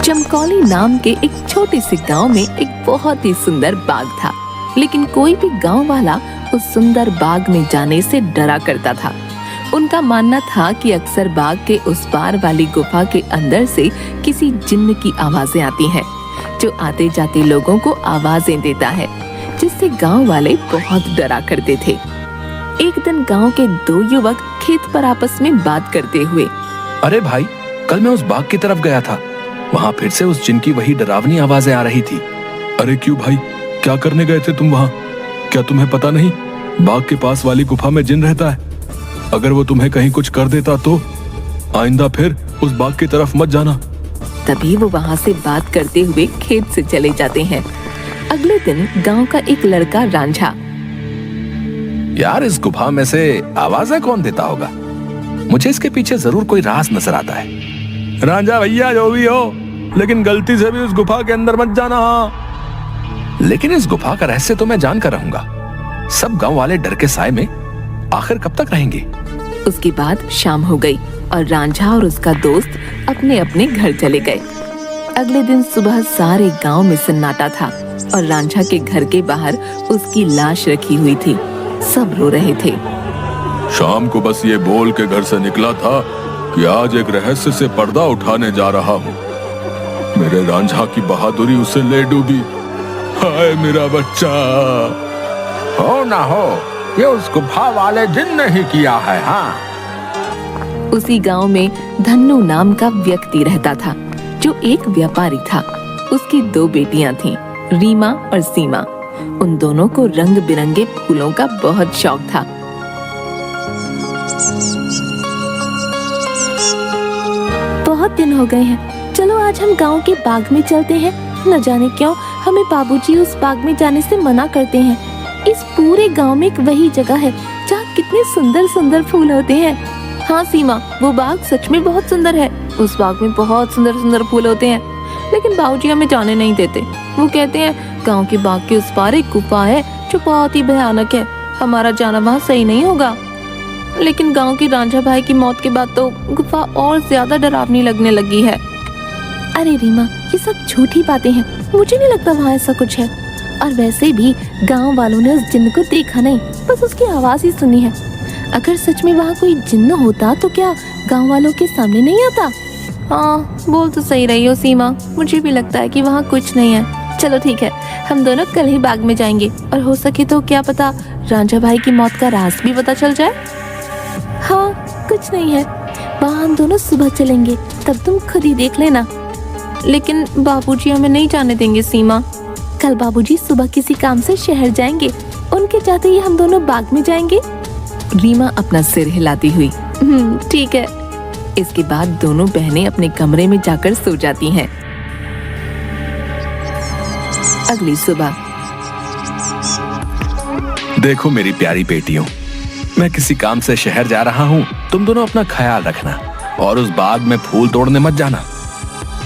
चमकौली नाम के एक छोटे से गांव में एक बहुत ही सुंदर बाग था, लेकिन कोई भी गांव वाला उस सुंदर बाग में जाने से डरा करता था। उनका मानना था कि अक्सर बाग के उस पार वाली गुफा के अंदर से किसी जिन्न की आवाजें आती हैं, जो आते जाते लोगों को आवाजें देता है, जिससे गांव वाले बहुत डरा करते थे। एक दिन गांव के दो युवक खेत पर आपस में बात करते हुए, अरे भाई, कल मैं उस बाग की तरफ गया था, वहाँ फिर से उस जिन की वही डरावनी आवाजें आ रही थी। अरे क्यों भाई, क्या करने गए थे तुम वहाँ? क्या तुम्हें पता नहीं बाग के पास वाली गुफा में जिन रहता है? अगर वो तुम्हें कहीं कुछ कर देता तो आइंदा फिर उस बाग की तरफ मत जाना। तभी वो वहाँ से बात करते हुए खेत से चले जाते हैं। अगले दिन गांव का एक लड़का रांझा, यार, इस गुफा में से आवाजें कौन देता होगा? मुझे इसके पीछे जरूर कोई राज नजर आता है। रांझा भैया, जो भी हो, लेकिन गलती से भी उस गुफा के अंदर मत जाना। लेकिन इस गुफा का रहस्य तो मैं जान कर रहूंगा। सब गांव वाले डर के साए में आखिर कब तक रहेंगे? उसके बाद शाम हो गई और रांझा और उसका दोस्त अपने अपने घर चले गए। अगले दिन सुबह सारे गांव में सन्नाटा था और रांझा के घर के बाहर उसकी लाश रखी हुई थी। सब रो रहे थे। शाम को बस ये बोल के घर से निकला था कि आज एक रहस्य से पर्दा उठाने जा रहा हूँ। मेरे रांझा की बहादुरी उसे ले डूबी। हाय मेरा बच्चा। हो ना हो, ये उस गुफा वाले जिन ने ही किया है। हाँ। उसी गांव में धन्नू नाम का व्यक्ति रहता था, जो एक व्यापारी था। उसकी दो बेटियां थीं, रीमा और सीमा। उन दोनों को रंग बिरंगे फूलों का बहुत शौक था। बहुत दिन हो गए हैं, चलो आज हम गांव के बाग में चलते हैं। न जाने क्यों हमें बाबूजी उस बाग में जाने से मना करते हैं। इस पूरे गांव में एक वही जगह है जहाँ कितने सुंदर सुंदर फूल होते हैं। हाँ सीमा, वो बाग सच में बहुत सुंदर है। उस बाग में बहुत सुंदर सुंदर फूल होते हैं, लेकिन बाबूजी हमें जाने नहीं देते। वो कहते हैं गांव के बाग के उस पार एक गुफा है जो बहुत ही भयानक है, हमारा जाना वहाँ सही नहीं होगा। लेकिन गांव की रांझा भाई की मौत के बाद तो गुफा और ज्यादा डरावनी लगने लगी है। अरे रीमा, ये सब झूठी बातें हैं, मुझे नहीं लगता वहाँ ऐसा कुछ है। और वैसे भी गांव वालों ने उस जिन्न को देखा नहीं, बस उसकी आवाज ही सुनी है। अगर सच में वहाँ कोई जिन्न होता तो क्या गांव वालों के सामने नहीं आता? हाँ, बोल तो सही रही हो सीमा, मुझे भी लगता है कि वहाँ कुछ नहीं है। चलो ठीक है, हम दोनों कल ही बाग में जाएंगे और हो सके तो क्या पता रांझा भाई की मौत का राज भी पता चल जाए। हाँ, कुछ नहीं है, वहाँ हम दोनों सुबह चलेंगे, तब तुम खुद ही देख लेना। लेकिन बाबूजी हमें नहीं जाने देंगे सीमा। कल बाबूजी सुबह किसी काम से शहर जाएंगे, उनके जाते ही हम दोनों बाग में जाएंगे। रीमा अपना सिर हिलाती हुई ठीक है। इसके बाद दोनों बहनें अपने कमरे में जाकर सो जाती हैं। अगली सुबह, देखो मेरी प्यारी बेटियों, मैं किसी काम से शहर जा रहा हूँ। तुम दोनों अपना ख्याल रखना और उस बाग में फूल तोड़ने मत जाना।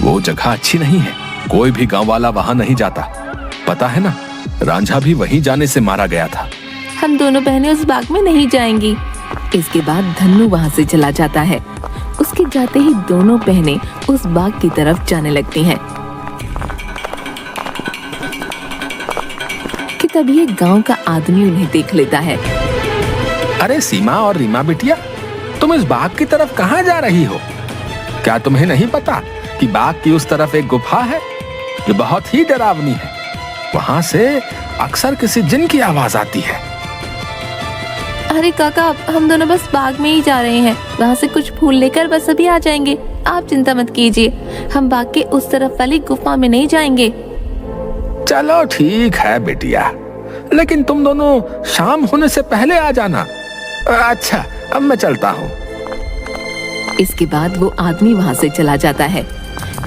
वो जगह अच्छी नहीं है, कोई भी गांव वाला वहां नहीं जाता। पता है ना, रांझा भी वहीं जाने से मारा गया था। हम दोनों बहनें उस बाग में नहीं जाएंगी। इसके बाद धन्नू वहां से चला जाता है। उसके जाते ही दोनों बहनें उस बाग की तरफ जाने लगती हैं कि तभी एक गांव का आदमी उन्हें देख लेता है। अरे सीमा और रीमा बिटिया, तुम इस बाग की तरफ कहाँ जा रही हो? क्या तुम्हें नहीं पता कि बाग की उस तरफ एक गुफा है जो बहुत ही डरावनी है? वहाँ से अक्सर किसी जिन की आवाज आती है। अरे काका, हम दोनों बस बाग में ही जा रहे हैं, वहाँ से कुछ फूल लेकर बस अभी आ जाएंगे। आप चिंता मत कीजिए, हम बाग के उस तरफ वाली गुफा में नहीं जाएंगे। चलो ठीक है बेटिया, लेकिन तुम दोनों शाम होने से पहले आ जाना। अच्छा, अब मैं चलता हूँ। इसके बाद वो आदमी वहाँ से चला जाता है।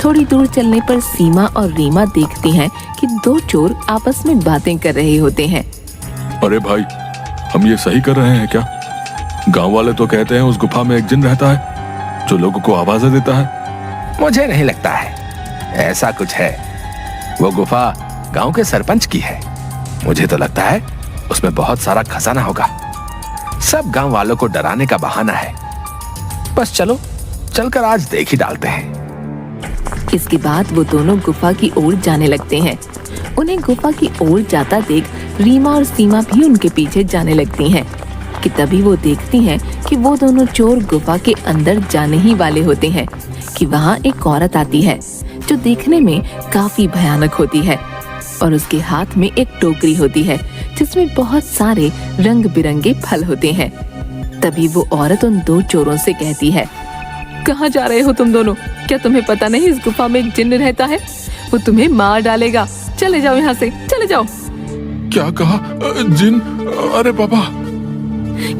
थोड़ी दूर चलने पर सीमा और रीमा देखती हैं कि दो चोर आपस में बातें कर रहे होते हैं। अरे भाई, हम ये सही कर रहे हैं क्या? गांव वाले तो कहते हैं उस गुफा में एक जिन रहता है जो लोगों को आवाजें देता है। मुझे नहीं लगता है, ऐसा कुछ है। वो गुफा गांव के सरपंच की है। मुझे तो लगता है उसमें बहुत सारा खजाना होगा। सब गांव वालों को डराने का बहाना है। बस चलो, चलकर आज देख ही डालते हैं। इसके बाद वो दोनों गुफा की ओर जाने लगते हैं। उन्हें गुफा की ओर जाता देख रीमा और सीमा भी उनके पीछे जाने लगती हैं कि तभी वो देखती हैं कि वो दोनों चोर गुफा के अंदर जाने ही वाले होते हैं कि वहाँ एक औरत आती है जो देखने में काफी भयानक होती है और उसके हाथ में एक टोकरी होती है जिसमें बहुत सारे रंग बिरंगे फल होते हैं। तभी वो औरत उन दो चोरों से कहती है, कहाँ जा रहे हो तुम दोनों? क्या तुम्हें पता नहीं इस गुफा में एक जिन्न रहता है? वो तुम्हें मार डालेगा। चले जाओ यहाँ से, चले जाओ। क्या कहा? जिन? अरे पापा।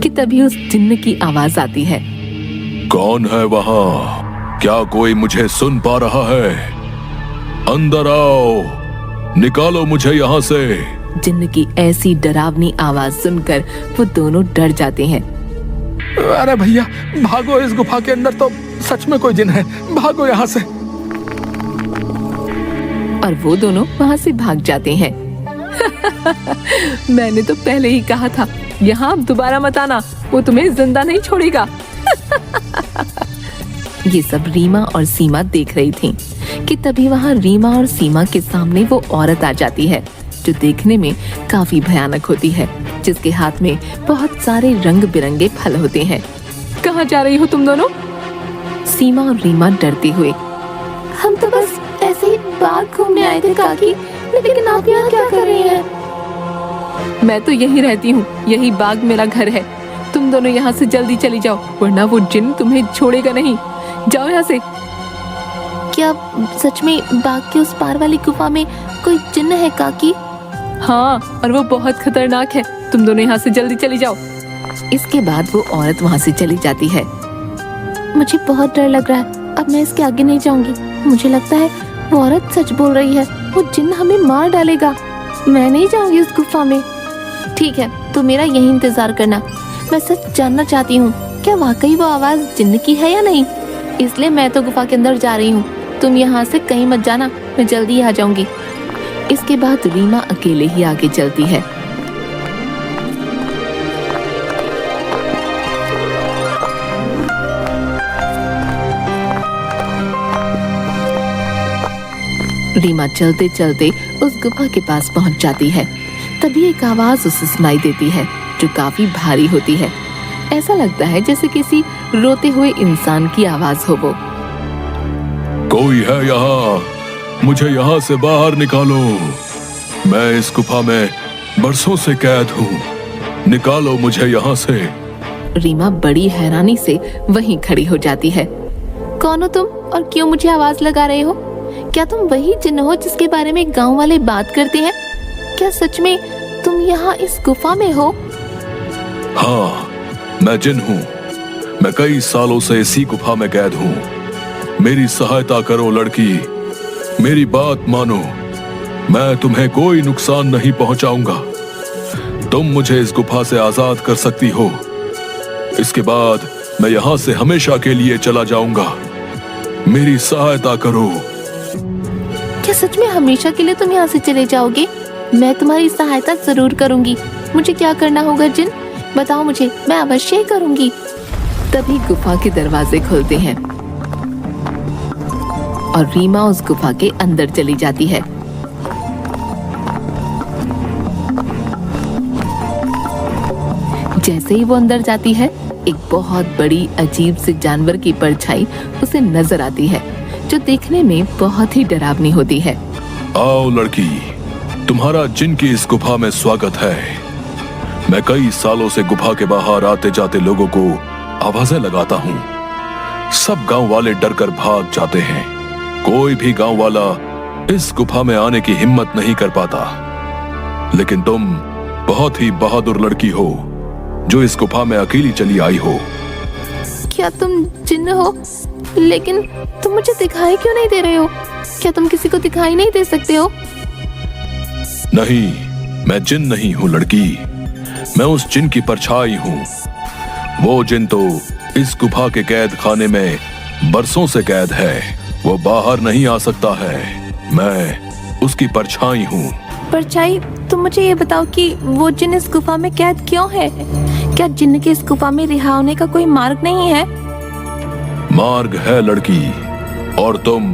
कि तभी उस जिन्न की आवाज आती है, कौन है वहाँ? क्या कोई मुझे सुन पा रहा है? अंदर आओ, निकालो मुझे यहाँ से। जिन्न की ऐसी डरावनी आवाज सुनकर वो दोनों डर जाते हैं। अरे भैया भागो, इस गुफा के अंदर तो सच में कोई जिन है, भागो यहाँ से। और वो दोनों वहाँ से भाग जाते हैं। मैंने तो पहले ही कहा था, यहाँ अब दोबारा मत आना, वो तुम्हें जिंदा नहीं छोड़ेगा। ये सब रीमा और सीमा देख रही थीं कि तभी वहाँ रीमा और सीमा के सामने वो औरत आ जाती है जो देखने में काफी भयानक होती है, जिसके हाथ में बहुत सारे रंग बिरंगे फल होते हैं। कहाँ जा रही हो तुम दोनों? सीमा और रीमा डरते हुए, हम तो बस ऐसे ही बाग घूमने आए थे काकी, लेकिन आप यहाँ क्या कर रही हैं? मैं तो यहीं रहती हूँ, यही बाग मेरा घर है। तुम दोनों यहाँ से जल्दी चली जाओ, वरना वो जिन्न तुम्हें छोड़ेगा नहीं। जाओ यहाँ से। क्या सच में बाग के उस पार वाली गुफा में कोई जिन्न है काकी? हाँ, और वो बहुत खतरनाक है। तुम दोनों यहाँ से जल्दी चली जाओ। इसके बाद वो औरत वहाँ से चली जाती है। मुझे बहुत डर लग रहा है, अब मैं इसके आगे नहीं जाऊंगी। मुझे लगता है वो औरत सच बोल रही है, वो जिन्न हमें मार डालेगा। मैं नहीं जाऊंगी उस गुफा में। ठीक है, तो मेरा यही इंतजार करना। मैं सच जानना चाहती हूँ, क्या वाकई वो आवाज जिन्न की है या नहीं? इसलिए मैं तो गुफा के अंदर जा रही हूँ। तुम यहाँ से कहीं मत जाना, मैं जल्दी आ जाऊंगी। इसके बाद रीमा अकेले ही आगे चलती है। रीमा चलते चलते उस गुफा के पास पहुंच जाती है। तभी एक आवाज उसे सुनाई देती है जो काफी भारी होती है। ऐसा लगता है जैसे किसी रोते हुए इंसान की आवाज हो वो। कोई है यहाँ? मुझे यहाँ से बाहर निकालो। मैं इस गुफा में बरसों से कैद हूँ, निकालो मुझे यहाँ से। रीमा बड़ी हैरानी से वहीं खड़ी हो जाती है। कौन हो तुम और क्यों मुझे आवाज लगा रहे हो? क्या तुम वही जिन्न हो जिसके बारे में गांव वाले बात करते हैं? क्या सच में तुम यहाँ इस गुफा में हो? हाँ, मैं जिन हूँ। मैं कई सालों से इसी गुफा में कैद हूँ। मेरी सहायता करो लड़की, मेरी बात मानो। मैं तुम्हें कोई नुकसान नहीं पहुंचाऊंगा। तुम मुझे इस गुफा से आजाद कर सकती हो। इसके बाद मैं यहाँ से हमेशा के लिए चला जाऊंगा। मेरी सहायता करो। क्या सच में हमेशा के लिए तुम यहाँ से चले जाओगे? मैं तुम्हारी सहायता जरूर करूंगी। मुझे क्या करना होगा जिन? बताओ मुझे, मैं अवश्य ही करूंगी। तभी गुफा के दरवाजे खुलते हैं और रीमा उस गुफा के अंदर चली जाती है। जैसे ही वो अंदर जाती है, एक बहुत बड़ी अजीब से जानवर की परछाई उसे नजर आती है जो देखने में बहुत ही डरावनी होती है। आओ लड़की, तुम्हारा जिन की इस गुफा में स्वागत है। मैं कई सालों से गुफा के बाहर आते जाते लोगों को आवाजें लगाता हूँ। सब गांव वाले डर कर भाग जाते हैं। कोई भी गांव वाला इस गुफा में आने की हिम्मत नहीं कर पाता। लेकिन तुम बहुत ही बहादुर लड़की हो जो इस गुफा में अकेली चली आई हो। क्या तुम जिन्न हो? लेकिन तुम मुझे दिखाई क्यों नहीं दे रहे हो? क्या तुम किसी को दिखाई नहीं दे सकते हो? नहीं, मैं जिन नहीं हूँ लड़की। मैं उस जिन की परछाई हूँ। वो जिन तो इस गुफा के कैद खाने में बरसों से कैद है। वो बाहर नहीं आ सकता है। मैं उसकी परछाई हूँ। परछाई? तुम मुझे ये बताओ कि वो जिन इस गुफा में कैद क्यों है? क्या जिन्न के इस गुफा में रिहा होने का कोई मार्ग नहीं है? मार्ग है लड़की, और तुम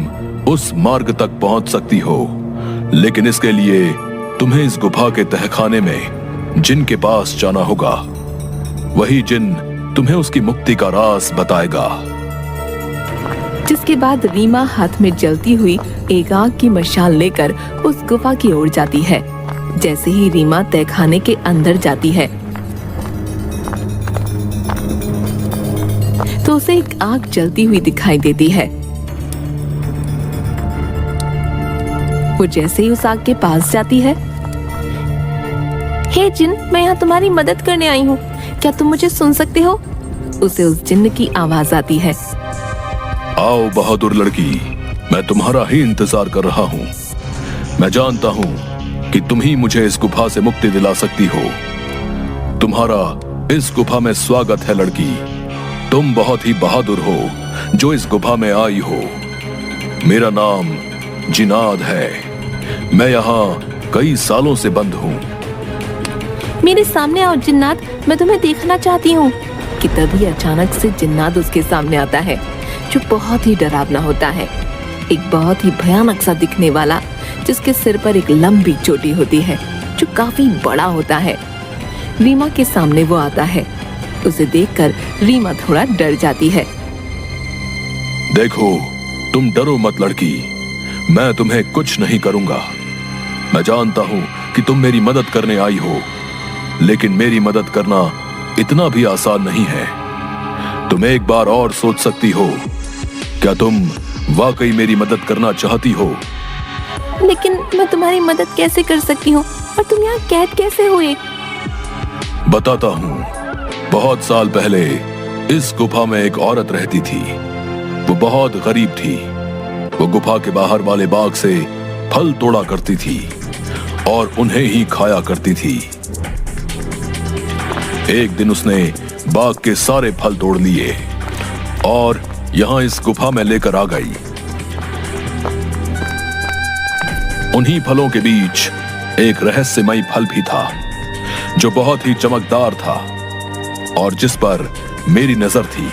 उस मार्ग तक पहुंच सकती हो, लेकिन इसके लिए तुम्हें इस गुफा के तहखाने में जिन के पास जाना होगा। वही जिन तुम्हें उसकी मुक्ति का राज बताएगा। जिसके बाद रीमा हाथ में जलती हुई एक आग की मशाल लेकर उस गुफा की ओर जाती है। जैसे ही रीमा तहखाने के अंदर जाती है तो उसे एक आग जलती हुई दिखाई देती है। वो जैसे ही उस आग के पास जाती है, हे जिन, मैं यहाँ तुम्हारी मदद करने आई हूँ, क्या तुम मुझे सुन सकते हो? उसे उस जिन्न की आवाज आती है। आओ बहादुर लड़की, मैं तुम्हारा ही इंतजार कर रहा हूँ। मैं जानता हूँ कि तुम ही मुझे इस गुफा से मुक्ति दिला सकती हो। तुम्हारा इस गुफा में स्वागत है लड़की। तुम बहुत ही बहादुर हो जो इस गुफा में आई हो। मेरा नाम जिनाद है। मैं यहाँ कई सालों से बंद हूँ। मेरे सामने आओ जिन्नात, मैं तुम्हें देखना चाहती हूँ। कि तभी अचानक से जिन्नात उसके सामने आता है, जो बहुत ही डरावना होता है। एक बहुत ही भयानक सा दिखने वाला, जिसके सिर पर एक लंबी चोटी होती है जो काफी बड़ा होता है। रीमा के सामने वो आता है। उसे देखकर रीमा थोड़ा डर जाती है। देखो, तुम डरो मत लड़की, मैं तुम्हें कुछ नहीं करूंगा। मैं जानता हूं कि तुम मेरी मदद करने आई हो, लेकिन मेरी मदद करना इतना भी आसान नहीं है। तुम एक बार और सोच सकती हो। क्या तुम वाकई मेरी मदद करना चाहती हो? लेकिन मैं तुम्हारी मदद कैसे कर सकती हूँ, और तुम यहाँ कैद कैसे हुए? बताता हूँ। बहुत साल पहले इस गुफा में एक औरत रहती थी। वो बहुत गरीब थी। वो गुफा के बाहर वाले बाग से फल तोड़ा करती थी और उन्हें ही खाया करती थी। एक दिन उसने बाग के सारे फल तोड़ लिए और यहाँ इस गुफा में लेकर आ गई। उन्हीं फलों के बीच एक रहस्यमयी फल भी था, जो बहुत ही चमकदार था और जिस पर मेरी नजर थी।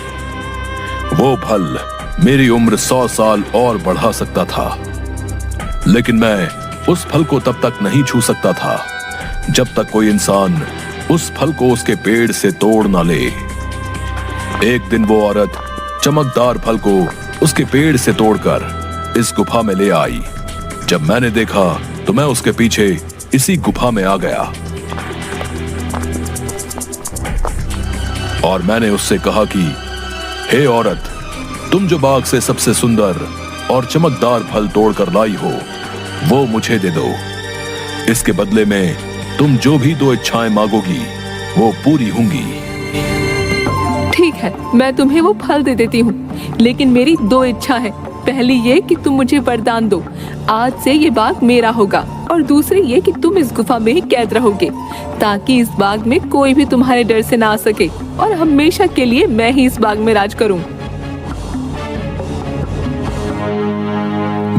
वो फल मेरी उम्र 100 साल और बढ़ा सकता था, लेकिन मैं उस फल को तब तक नहीं छू सकता था जब तक कोई इंसान उस फल को उसके पेड़ से तोड़ ना ले। एक दिन वो औरत चमकदार फल को उसके पेड़ से तोड़कर इस गुफा में ले आई। जब मैंने देखा तो मैं उसके पीछे इसी गुफा में आ गया और मैंने उससे कहा कि हे औरत, तुम जो बाग से सबसे सुंदर और चमकदार फल तोड़कर लाई हो, वो मुझे दे दो। इसके बदले में तुम जो भी 2 इच्छाएं मांगोगी वो पूरी होंगी। ठीक है, मैं तुम्हें वो फल दे देती हूँ, लेकिन मेरी 2 इच्छा है। पहली ये कि तुम मुझे वरदान दो, आज से ये बाग मेरा होगा, और दूसरी ये कि तुम इस गुफा में ही कैद रहोगे, ताकि इस बाग में कोई भी तुम्हारे डर से ना आ सके, और हमेशा के लिए मैं ही इस बाग में राज करूं।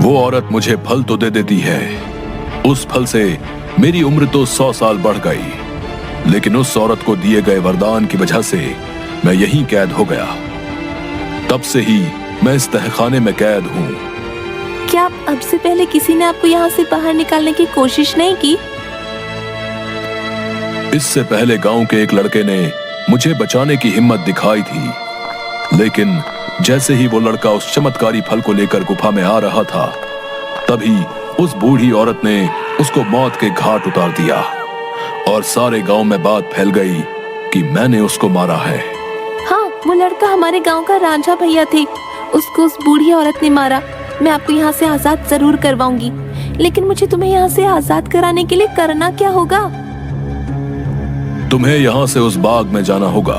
वो औरत मुझे फल तो दे देती है। उस फल से मेरी उम्र तो 100 साल बढ़ गई, लेकिन उस औरत को दिए गए वरदान की वजह से मैं यहीं कैद हो गया। तब से ही मैं इस तहखाने में कैद हूँ। क्या अब से पहले किसी ने आपको यहाँ से बाहर निकालने की कोशिश नहीं की? इससे पहले गांव के एक लड़के ने मुझे बचाने की हिम्मत दिखाई थी, लेकिन जैसे ही वो लड़का उस चमत्कारी फल को लेकर गुफा में आ रहा था, तभी उस बूढ़ी औरत ने उसको मौत के घाट उतार दिया और सारे गांव में बात फैल गई कि मैंने उसको मारा है। हाँ, वो लड़का हमारे गांव का रांझा भैया थे। उसको उस बूढ़ी औरत ने मारा। मैं आपको यहाँ से आजाद जरूर करवाऊंगी, लेकिन मुझे तुम्हें यहाँ से आजाद कराने के लिए करना क्या होगा? तुम्हें यहाँ से उस बाग में जाना होगा।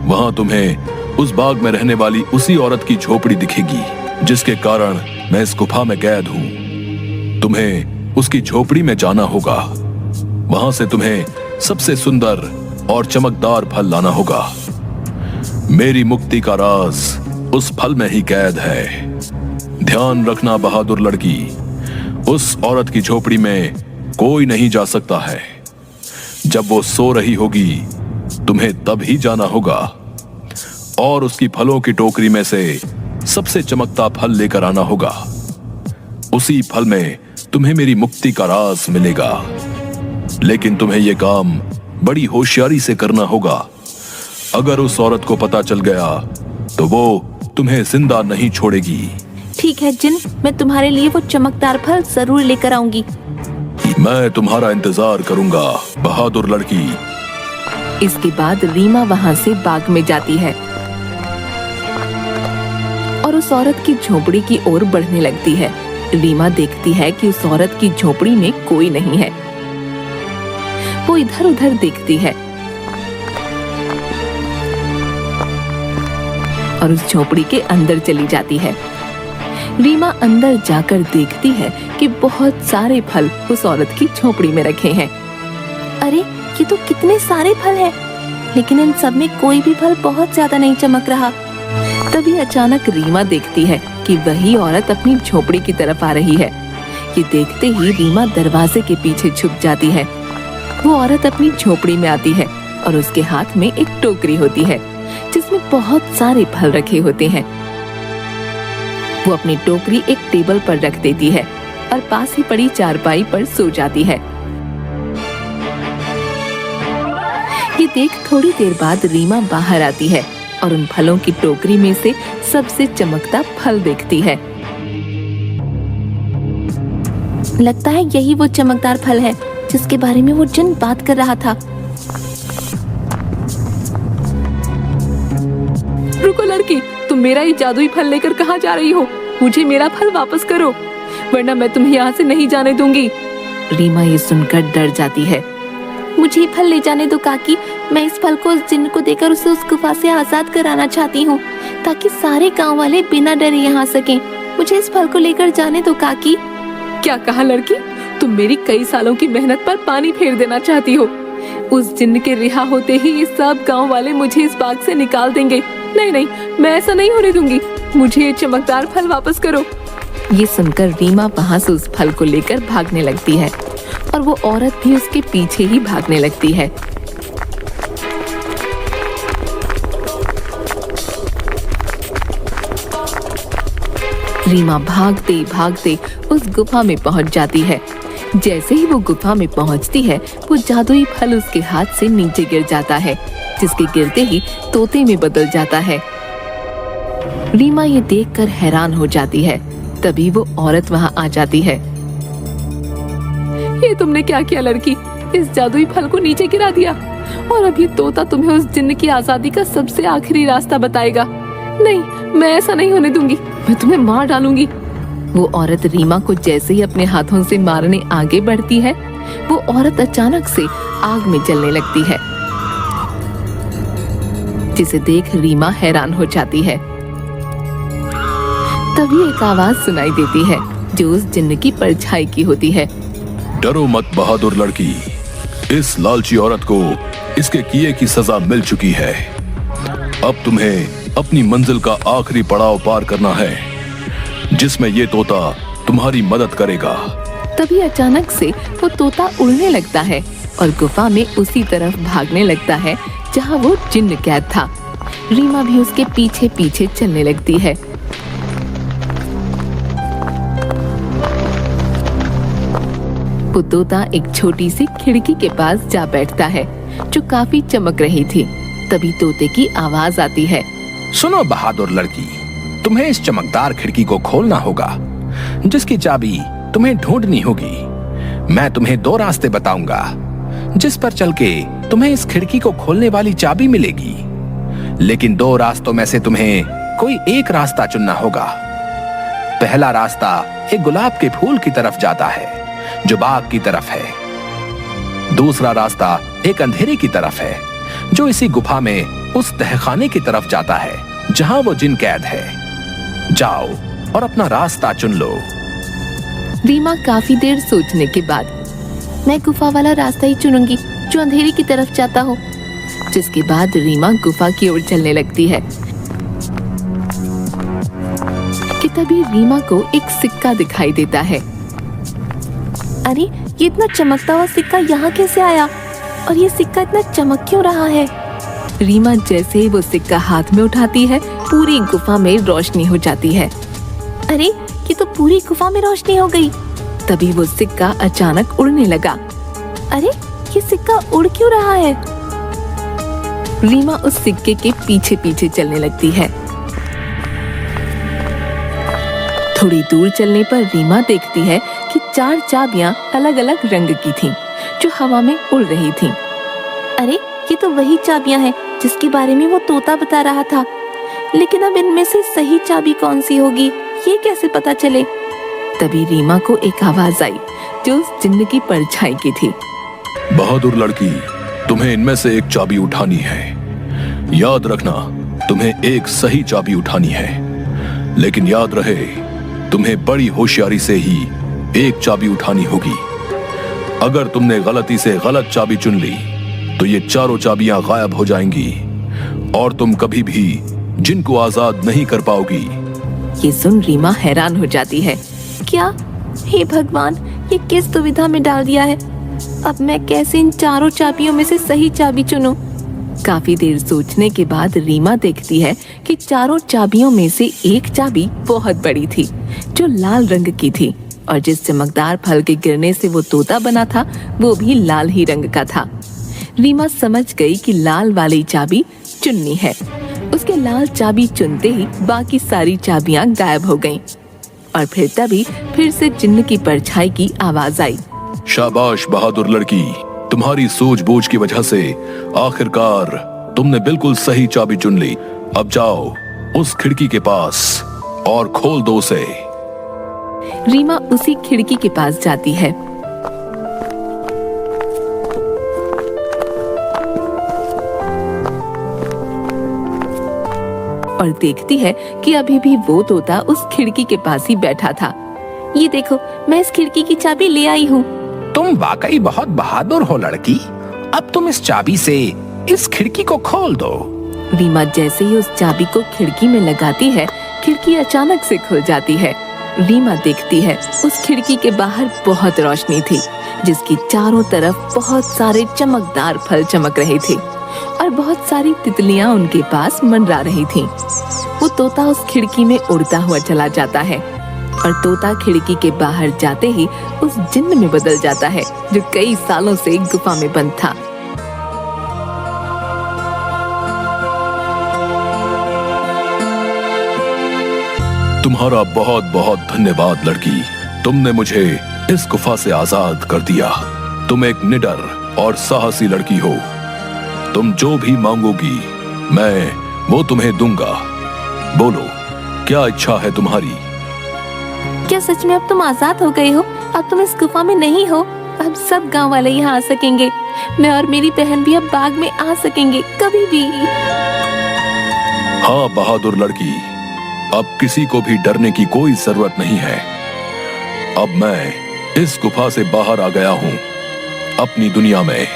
वहाँ तुम्हें उस बाग में रहने वाली उसी औरत की झोपड़ी दिखेगी, जिसके कारण मैं इस गुफा में कैद हूँ। तुम्हें उसकी झोपड़ी में जाना होगा। वहां से तुम्हें सबसे सुंदर और चमकदार फल लाना होगा। मेरी मुक्ति का राज उस फल में ही कैद है। ध्यान रखना बहादुर लड़की, उस औरत की झोपड़ी में कोई नहीं जा सकता है। जब वो सो रही होगी, तुम्हें तब ही जाना होगा और उसकी फलों की टोकरी में से सबसे चमकता फल लेकर आना होगा। उसी फल में तुम्हें मेरी मुक्ति का राज मिलेगा। लेकिन तुम्हें यह काम बड़ी होशियारी से करना होगा। अगर उस औरत को पता चल गया तो वो तुम्हें जिंदा नहीं छोड़ेगी। ठीक है जिन, मैं तुम्हारे लिए वो चमकदार फल जरूर लेकर आऊंगी। मैं तुम्हारा इंतजार करूंगा, बहादुर लड़की। इसके बाद रीमा वहाँ से बाग में जाती है और उस औरत की झोपड़ी की ओर बढ़ने लगती है। रीमा देखती है कि उस औरत की झोपड़ी में कोई नहीं है। वो इधर उधर देखती है और उस झोपड़ी के अंदर चली जाती है। रीमा अंदर जाकर देखती है कि बहुत सारे फल उस औरत की झोपड़ी में रखे हैं। अरे ये तो कितने सारे फल हैं, लेकिन इन सब में कोई भी फल बहुत ज्यादा नहीं चमक रहा। तभी अचानक रीमा देखती है कि वही औरत अपनी झोपड़ी की तरफ आ रही है। ये देखते ही रीमा दरवाजे के पीछे छुप जाती है। वो औरत अपनी झोपड़ी में आती है और उसके हाथ में एक टोकरी होती है जिसमें बहुत सारे फल रखे होते हैं। वो अपनी टोकरी एक टेबल पर रख देती है और पास ही पड़ी चारपाई पर सो जाती है। ये देख थोड़ी देर बाद रीमा बाहर आती है और उन फलों की टोकरी में से सबसे चमकता फल देखती है। लगता है यही वो चमकदार फल है जिसके बारे में वो जिन बात कर रहा था। रुको लड़की, तुम मेरा ये जादुई फल लेकर कहाँ जा रही हो? मुझे मेरा फल वापस करो, वरना मैं तुम्हें यहाँ से नहीं जाने दूंगी। रीमा ये सुनकर डर जाती है। मुझे ये फल ले जाने दो काकी, मैं इस फल को उस जिन्न को देकर उसे उस गुफा से आजाद कराना चाहती हूँ, ताकि सारे गांव वाले बिना डरे यहाँ सकें। मुझे इस फल को लेकर जाने दो काकी। क्या कहा लड़की? तुम मेरी कई सालों की मेहनत पर पानी फेर देना चाहती हो? उस जिन्न के रिहा होते ही ये सब गांव वाले मुझे इस बाग से निकाल देंगे। नहीं नहीं, मैं ऐसा नहीं होने दूंगी। मुझे ये चमकदार फल वापस करो। ये सुनकर रीमा वहाँ से उस फल को लेकर भागने लगती है और वो औरत भी उसके पीछे ही भागने लगती है। रीमा भागते भागते उस गुफा में पहुंच जाती है। जैसे ही वो गुफा में पहुंचती है, वो जादुई फल उसके हाथ से नीचे गिर जाता है, जिसके गिरते ही तोते में बदल जाता है। रीमा ये देखकर हैरान हो जाती है। तभी वो औरत वहां आ जाती है। ये तुमने क्या किया लड़की? इस जादुई फल को नीचे गिरा दिया और अब ये तोता तुम्हें उस जिन्न की आजादी का सबसे आखिरी रास्ता बताएगा। नहीं, मैं ऐसा नहीं होने दूंगी, मैं तुम्हें मार डालूंगी। वो औरत रीमा को जैसे ही अपने हाथों से मारने आगे बढ़ती है, वो औरत अचानक से आग में जलने लगती है, जिसे देख रीमा हैरान हो जाती है। तभी एक आवाज सुनाई देती है जो उस जिन्न की परछाई की होती है। डरो मत बहादुर लड़की, इस लालची औरत को इसके किए की सजा मिल चुकी है। अब तुम्हें अपनी मंजिल का आखिरी पड़ाव पार करना है, जिसमें ये तोता तुम्हारी मदद करेगा। तभी अचानक से वो तोता उड़ने लगता है और गुफा में उसी तरफ भागने लगता है जहाँ वो जिन्न कैद था। रीमा भी उसके पीछे पीछे चलने लगती है। वो तोता एक छोटी सी खिड़की के पास जा बैठता है जो काफी चमक रही थी। तभी तोते की आवाज आती है। सुनो बहादुर लड़की, तुम्हें इस चमकदार खिड़की को खोलना होगा, जिसकी चाबी तुम्हें ढूंढनी होगी। मैं तुम्हें 2 रास्ते बताऊंगा, जिस पर चल के तुम्हें इस खिड़की को खोलने वाली चाबी मिलेगी। लेकिन 2 रास्तों में से तुम्हें कोई एक रास्ता चुनना होगा। पहला रास्ता एक गुलाब के फूल की तरफ जाता है जो बाग की तरफ है। दूसरा रास्ता एक अंधेरे की तरफ है जो इसी गुफा में उस तहखाने की तरफ जाता है जहां वो जिन कैद है। जाओ और अपना रास्ता चुन लो। रीमा काफी देर सोचने के बाद, मैं गुफा वाला रास्ता ही चुनूंगी जो अंधेरे की तरफ जाता हो। जिसके बाद रीमा गुफा की ओर चलने लगती है कि तभी रीमा को एक सिक्का दिखाई देता है। अरे ये इतना चमकता हुआ सिक्का यहाँ कैसे आया और ये सिक्का इतना चमक क्यों रहा है? रीमा जैसे ही वो सिक्का हाथ में उठाती है, पूरी गुफा में रोशनी हो जाती है। अरे ये ये तो पूरी गुफा में रोशनी हो गई। तभी वो सिक्का अचानक उड़ने लगा। अरे ये सिक्का उड़ क्यों रहा है? रीमा उस सिक्के के पीछे पीछे चलने लगती है। थोड़ी दूर चलने पर रीमा देखती है कि 4 चाबियां अलग अलग रंग की थीं, जो हवा में उड़ रही थीं। अरे ये तो वही चाबियां हैं जिसके बारे में वो तोता बता रहा था। लेकिन अब इनमें से सही चाबी कौन सी होगी, ये कैसे पता चले? तभी रीमा को एक आवाज आई जो उस जिन्न की परछाई की थी। बहादुर लड़की, तुम्हें इनमें से एक चाबी उठानी है। याद रखना, तुम्हें एक सही चाबी उठानी है। लेकिन याद रहे, तुम्हें बड़ी होशियारी से ही एक चाबी उठानी होगी। अगर तुमने गलती से गलत चाबी चुन ली तो ये चारों चाबियां गायब हो जाएंगी और तुम कभी भी जिनको आजाद नहीं कर पाओगी। ये सुन रीमा हैरान हो जाती है। क्या? हे भगवान, ये किस दुविधा में डाल दिया है। अब मैं कैसे इन चारों चाबियों में से सही चाबी चुनूं? काफी देर सोचने के बाद रीमा देखती है कि चारों चाबियों में से एक चाबी बहुत बड़ी थी, जो लाल रंग की थी, और जिस चमकदार फल के गिरने से वो तोता बना था वो भी लाल ही रंग का था। रीमा समझ गई कि लाल वाली चाबी चुननी है। उसके लाल चाबी चुनते ही बाकी सारी चाबियां गायब हो गईं। और तभी फिर से जिन्न की परछाई की आवाज आई। शाबाश बहादुर लड़की, तुम्हारी सूझबूझ की वजह से आखिरकार तुमने बिल्कुल सही चाबी चुन ली। अब जाओ उस खिड़की के पास और खोल दो उसे। रीमा उसी खिड़की के पास जाती है। और देखती है कि अभी भी वो तोता उस खिड़की के पास ही बैठा था। ये देखो, मैं इस खिड़की की चाबी ले आई हूँ। तुम वाकई बहुत बहादुर हो लड़की। अब तुम इस चाबी से इस खिड़की को खोल दो। रीमा जैसे ही उस चाबी को खिड़की में लगाती है, खिड़की अचानक से खुल जाती है। रीमा देखती है उस खिड़की के बाहर बहुत रोशनी थी, जिसकी चारों तरफ बहुत सारे चमकदार फल चमक रहे थे और बहुत सारी तितलियां उनके पास मंडरा रही थीं। वो तोता उस खिड़की में उड़ता हुआ चला जाता है और तोता खिड़की के बाहर जाते ही उस जिन्न में बदल जाता है, जो कई सालों से गुफा में बंद था। तुम्हारा बहुत बहुत धन्यवाद लड़की, तुमने मुझे इस गुफा से आजाद कर दिया। तुम एक निडर और साहसी लड़की हो। तुम जो भी मांगोगी मैं वो तुम्हें दूंगा। बोलो, क्या इच्छा है तुम्हारी? क्या सच में अब तुम आजाद हो गए हो? अब तुम इस गुफा में नहीं हो। अब सब गांव वाले यहाँ आ सकेंगे। मैं और मेरी बहन भी अब बाग में आ सकेंगे कभी भी। हाँ बहादुर लड़की, अब किसी को भी डरने की कोई जरूरत नहीं है। अब मैं इस गुफा से बाहर आ गया हूँ अपनी दुनिया में।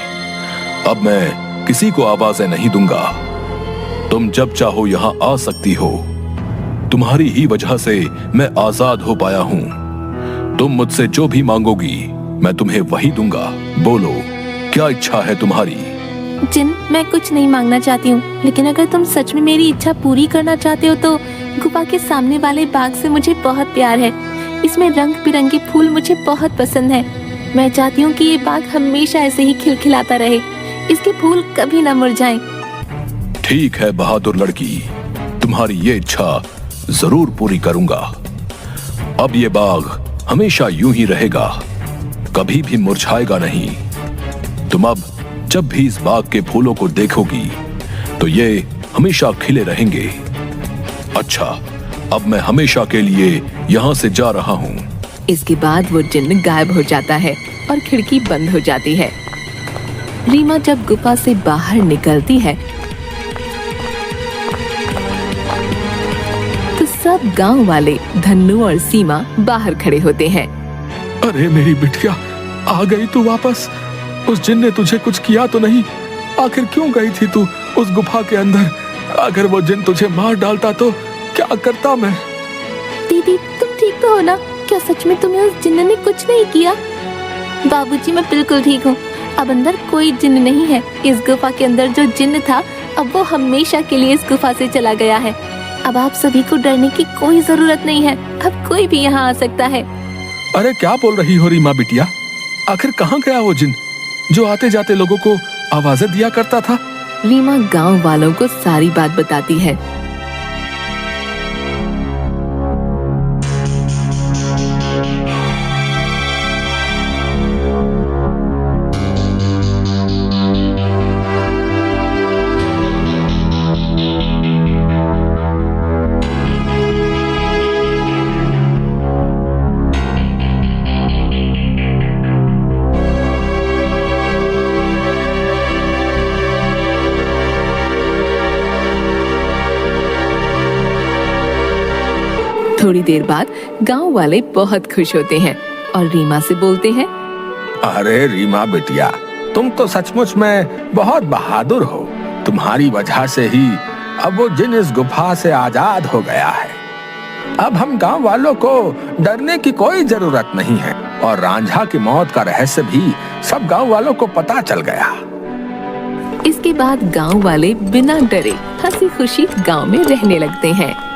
अब मैं किसी को आवाजें नहीं दूंगा। तुम जब चाहो यहाँ आ सकती हो। तुम्हारी ही वजह से मैं आजाद हो पाया हूँ। तुम मुझसे जो भी मांगोगी मैं तुम्हें वही दूंगा। बोलो, क्या इच्छा है तुम्हारी? जिन, मैं कुछ नहीं मांगना चाहती हूँ, लेकिन अगर तुम सच में मेरी इच्छा पूरी करना चाहते हो तो गुफा के सामने वाले बाग से मुझे बहुत प्यार है। इसमें रंग बिरंगे फूल मुझे बहुत पसंद है। मैं चाहती हूँ कि ये बाग हमेशा ऐसे ही खिलखिलाता रहे, इसके फूल कभी न मुरझाएं। ठीक है बहादुर लड़की, तुम्हारी ये इच्छा जरूर पूरी करूंगा। अब ये बाग हमेशा यूं ही रहेगा, कभी भी मुरझाएगा नहीं। तुम अब जब भी इस बाग के फूलों को देखोगी तो ये हमेशा खिले रहेंगे। अच्छा, अब मैं हमेशा के लिए यहाँ से जा रहा हूँ। इसके बाद वो जिन्न गायब हो जाता है और खिड़की बंद हो जाती है। रीमा जब गुफा से बाहर निकलती है तो सब गांव वाले धन्नू और सीमा बाहर खड़े होते हैं। अरे मेरी बिटिया, आ गई तू वापस। उस जिन ने तुझे कुछ किया तो नहीं? आखिर क्यों गई थी तू उस गुफा के अंदर? अगर वो जिन तुझे मार डालता तो क्या करता मैं? दीदी, तुम ठीक तो हो ना? क्या सच में तुम्हें उस जिन्न ने कुछ नहीं किया? बाबूजी, मैं बिल्कुल ठीक हूँ। अब अंदर कोई जिन्न नहीं है। इस गुफा के अंदर जो जिन्न था अब वो हमेशा के लिए इस गुफा से चला गया है। अब आप सभी को डरने की कोई जरूरत नहीं है, अब कोई भी यहाँ आ सकता है। अरे क्या बोल रही हो रीमा बिटिया? आखिर कहाँ गया वो जिन जो आते जाते लोगों को आवाजें दिया करता था? रीमा गांव वालों को सारी बात बताती है। थोड़ी देर बाद गांव वाले बहुत खुश होते हैं और रीमा से बोलते हैं, अरे रीमा बिटिया, तुम तो सचमुच में बहुत बहादुर हो। तुम्हारी वजह से ही अब वो जिन इस गुफा से आजाद हो गया है। अब हम गांव वालों को डरने की कोई जरूरत नहीं है और रांझा की मौत का रहस्य भी सब गांव वालों को पता चल गया। इसके बाद गांव वाले बिना डरे हंसी खुशी गांव में रहने लगते हैं।